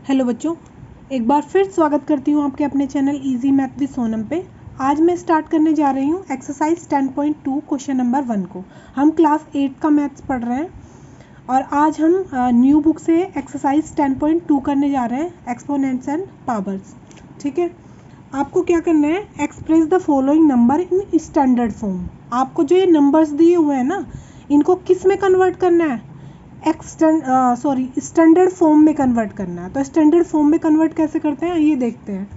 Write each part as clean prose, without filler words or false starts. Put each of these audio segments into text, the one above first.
Hello बच्चों, एक बार फिर स्वागत करती हूँ आपके अपने channel easy math with Sonam पे। आज मैं स्टार्ट करने जा रही हूँ एक्सरसाइज 10.2 क्वेश्चन नंबर 1 को। हम क्लास 8 का मैथ्स पढ़ रहे हैं और आज हम न्यू बुक से एक्सरसाइज 10.2 करने जा रहे हैं, एक्सपोनेंट्स एंड पावर्स। ठीक है, आपको क्या करना है, express the following number in standard form. आपको जो ये नंबर्स दिए हुए हैं ना, इनको किस में कन्वर्ट करना है, स्टैंडर्ड फॉर्म में कन्वर्ट करना है। तो स्टैंडर्ड फॉर्म में कन्वर्ट कैसे करते हैं ये देखते हैं।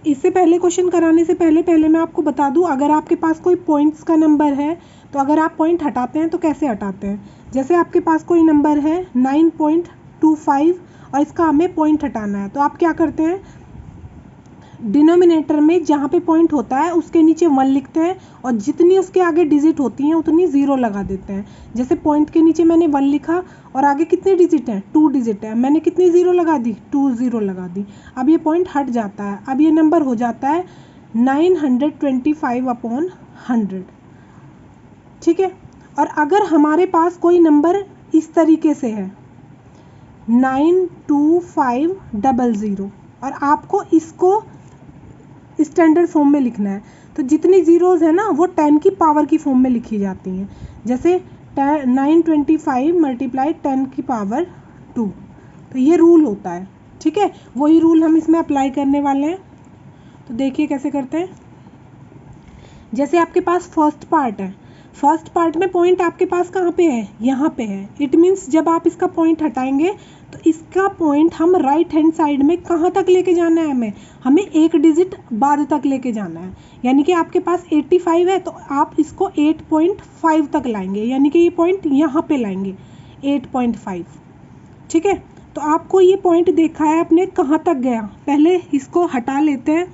इससे पहले क्वेश्चन कराने से पहले मैं आपको बता दूं, अगर आपके पास कोई पॉइंट्स का नंबर है तो अगर आप पॉइंट हटाते हैं तो कैसे हटाते हैं। जैसे आपके पास कोई नंबर है 9.25 और इसका हमें पॉइंट हटाना है, तो आप क्या करते हैं, डिनोमिनेटर में जहाँ पे पॉइंट होता है उसके नीचे 1 लिखते हैं और जितनी उसके आगे डिजिट होती हैं उतनी 0 लगा देते हैं। जैसे पॉइंट के नीचे मैंने 1 लिखा और आगे कितनी डिजिट है, 2 डिजिट है, मैंने कितनी 0 लगा दी, 2 0 लगा दी। अब ये पॉइंट हट जाता है, अब ये नंबर हो जाता है 925/100। ठीक है, और अगर हमारे पास कोई नंबर इस तरीके से है 92500 और आपको इसको स्टैंडर्ड फॉर्म में लिखना है, तो जितनी जीरोज़ है ना वो 10 की पावर की फॉर्म में लिखी जाती हैं। जैसे 925 × 10 की पावर 2, तो ये रूल होता है। ठीक है, वही रूल हम इसमें अप्लाई करने वाले हैं। तो देखिए कैसे करते हैं। जैसे आपके पास फर्स्ट पार्ट है, फर्स्ट पार्ट में पॉइंट आपके पास कहाँ पे है, यहाँ पे है। इट मीन्स जब आप इसका पॉइंट हटाएंगे तो इसका पॉइंट हम राइट हैंड साइड में कहाँ तक लेके जाना है, हमें एक डिजिट बाद तक लेके जाना है। यानी कि आपके पास 85 है तो आप इसको 8.5 तक लाएंगे, यानी कि ये पॉइंट यहाँ पे लाएंगे 8.5। ठीक है, तो आपको ये पॉइंट देखा है आपने कहाँ तक गया, पहले इसको हटा लेते हैं।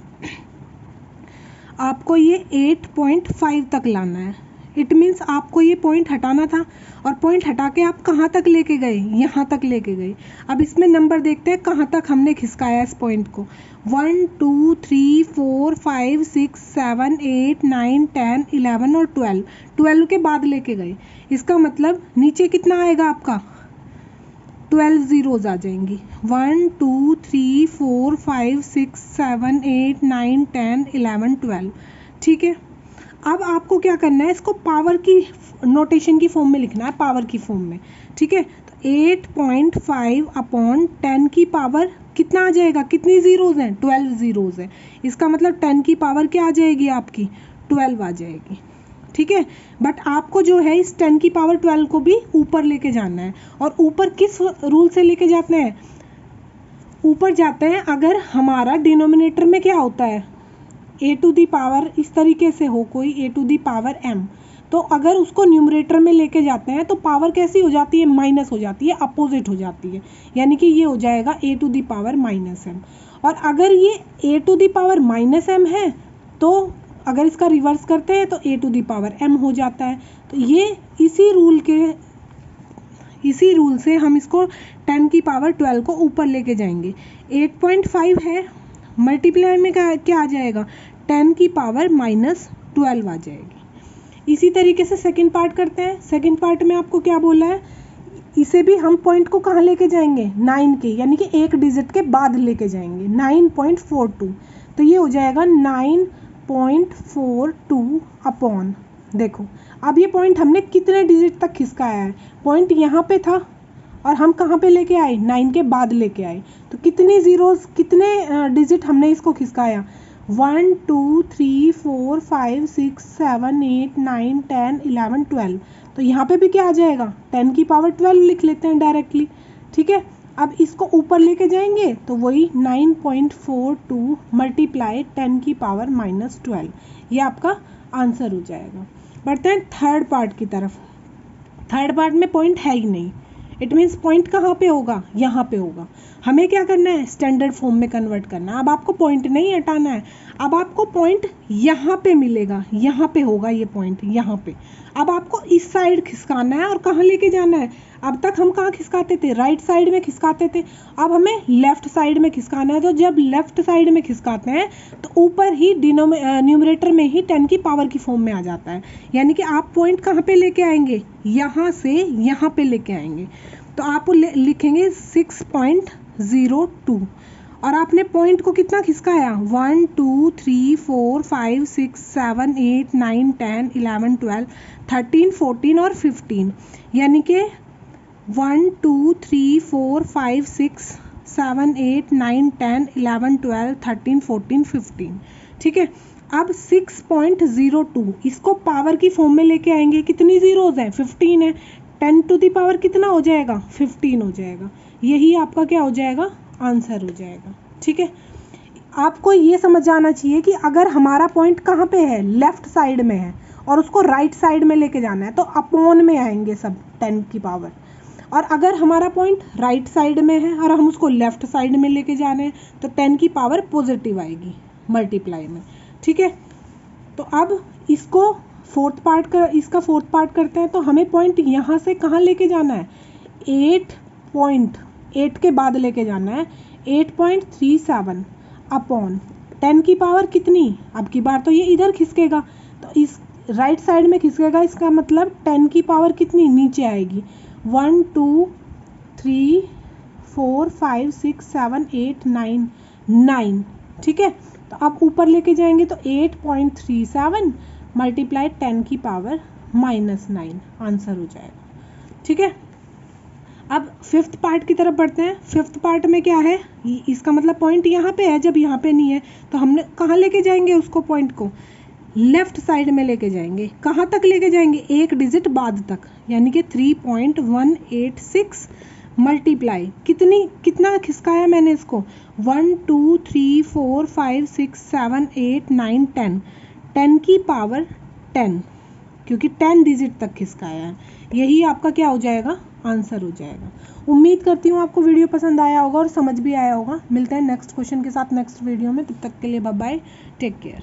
आपको ये 8.5 तक लाना है। इट मीन्स आपको ये पॉइंट हटाना था और पॉइंट हटा के आप कहाँ तक लेके गए, यहाँ तक लेके गए। अब इसमें नंबर देखते हैं कहाँ तक हमने खिसकाया इस पॉइंट को। 1 2 3 4 5 6 7 8 9 10 11 और 12 के बाद लेके गए। इसका मतलब नीचे कितना आएगा आपका, 12 जीरोज आ जाएंगी। 1 2 3 4 5 6 7 8 9 10 11 12। ठीक है, अब आपको क्या करना है, इसको पावर की नोटेशन की फॉर्म में लिखना है, पावर की फॉर्म में। ठीक है, तो 8.5/10 की पावर कितना आ जाएगा, कितनी जीरोज हैं, 12 जीरोज हैं। इसका मतलब 10 की पावर क्या आ जाएगी आपकी, 12 आ जाएगी। ठीक है, बट आपको जो है इस 10 की पावर 12 को भी ऊपर लेके जाना है। और ऊपर किस रूल से लेके जाते हैं, ऊपर जाते हैं अगर हमारा डिनोमिनेटर में क्या होता है, a टू दी पावर इस तरीके से हो कोई a to the power m, तो अगर उसको न्यूमरेटर में लेके जाते हैं तो पावर कैसी हो जाती है, माइनस हो जाती है, अपोजिट हो जाती है। यानी कि ये हो जाएगा a to the power -m। और अगर ये a to the power -m है तो अगर इसका रिवर्स करते हैं तो a to the power m हो जाता है। तो ये इसी रूल से हम इसको 10 की पावर 12 को ऊपर लेके जाएंगे। 8.5 है, मल्टीप्लाई में क्या आ जाएगा, 10 की पावर -12 आ जाएगी। इसी तरीके से सेकंड पार्ट करते हैं। सेकंड पार्ट में आपको क्या बोला है, इसे भी हम पॉइंट को कहाँ लेके जाएंगे, 9 के, यानी कि एक डिजिट के बाद लेके जाएंगे, 9.42। तो ये हो जाएगा 9.42 अपॉन, देखो अब ये पॉइंट हमने कितने डिजिट तक खिसकाया है, पॉइंट यहाँ पे था और हम कहाँ पे लेके आए, 9 के बाद लेके आए। तो कितनी जीरोस, कितने डिजिट हमने इसको खिसकाया, 1 2 3 4 5 6 7 8 9 10 11 12। तो यहाँ पे भी क्या आ जाएगा, 10 की पावर 12 लिख लेते हैं डायरेक्टली। ठीक है, अब इसको ऊपर लेके जाएंगे तो वही 9.42 × 10 की पावर -12, ये आपका आंसर हो जाएगा। बढ़ते हैं थर्ड पार्ट की तरफ। थर्ड पार्ट में पॉइंट है ही नहीं, इट मीन्स पॉइंट कहाँ पे होगा, यहाँ पे होगा। हमें क्या करना है, स्टैंडर्ड फॉर्म में कन्वर्ट करना है। अब आपको पॉइंट नहीं हटाना है, अब आपको पॉइंट यहाँ पे मिलेगा, यहाँ पे होगा ये पॉइंट, यहाँ पे। अब आपको इस साइड खिसकाना है और कहाँ लेके जाना है, अब तक हम कहाँ खिसकाते थे, राइट साइड में खिसकाते थे, अब हमें लेफ्ट साइड में खिसकाना है। तो जब लेफ्ट साइड में खिसकाते हैं तो ऊपर ही न्यूमरेटर में ही 10 की पावर की फॉर्म में आ जाता है। यानी कि आप पॉइंट कहाँ पे लेके आएंगे, यहाँ से यहाँ पे लेके आएंगे। तो आप लिखेंगे 6.5 0.02 और आपने पॉइंट को कितना खिसकाया 1 2 3 4 5 6 7 8 9 10 11 12 13 14 और 15 यानी कि 1 2 3 4 5 6 7 8 9 10 11 12 13 14 15 ठीक है। अब 6.02 इसको पावर की फॉर्म में लेके आएंगे, कितनी जीरोज है 15 है, 10 टू दी पावर कितना हो जाएगा 15 हो जाएगा। यही आपका क्या हो जाएगा आंसर हो जाएगा। ठीक है, आपको ये समझ आना चाहिए कि अगर हमारा पॉइंट कहाँ पे है लेफ्ट साइड में है और उसको राइट साइड में लेके जाना है तो अपॉन में आएंगे सब 10 की पावर, और अगर हमारा पॉइंट राइट साइड में है और हम उसको लेफ्ट साइड में लेके जाना है तो 10 की पावर पॉजिटिव आएगी मल्टीप्लाई में। ठीक है, तो अब इसको इसका फोर्थ पार्ट करते हैं। तो हमें पॉइंट यहाँ से कहाँ लेके जाना है 8 के बाद लेके जाना है 8.37 अपॉन 10 की पावर कितनी, अब की बार तो ये इधर खिसकेगा तो इस राइट साइड में खिसकेगा, इसका मतलब 10 की पावर कितनी नीचे आएगी 1 2 3 4 5 6 7 8 9। ठीक है, तो अब ऊपर लेके जाएंगे तो 8.37 मल्टीप्लाई 10 की पावर -9 आंसर हो जाएगा। ठीक है, अब फिफ्थ पार्ट की तरफ बढ़ते हैं। फिफ्थ पार्ट में क्या है, इसका मतलब पॉइंट यहाँ पे है, जब यहाँ पे नहीं है तो हमने कहाँ लेके जाएंगे उसको, पॉइंट को लेफ्ट साइड में लेके जाएंगे। कहाँ तक लेके जाएंगे, एक डिजिट बाद तक, यानी कि 3.186 मल्टीप्लाई कितना खिसकाया मैंने इसको 1 2 3 4 5 6 7 8 9 10 10 की पावर 10, क्योंकि 10 डिजिट तक खिसकाया है। यही आपका क्या हो जाएगा आंसर हो जाएगा। उम्मीद करती हूँ आपको वीडियो पसंद आया होगा और समझ भी आया होगा। मिलते हैं नेक्स्ट क्वेश्चन के साथ नेक्स्ट वीडियो में, तब तक के लिए बाय बाय, टेक केयर।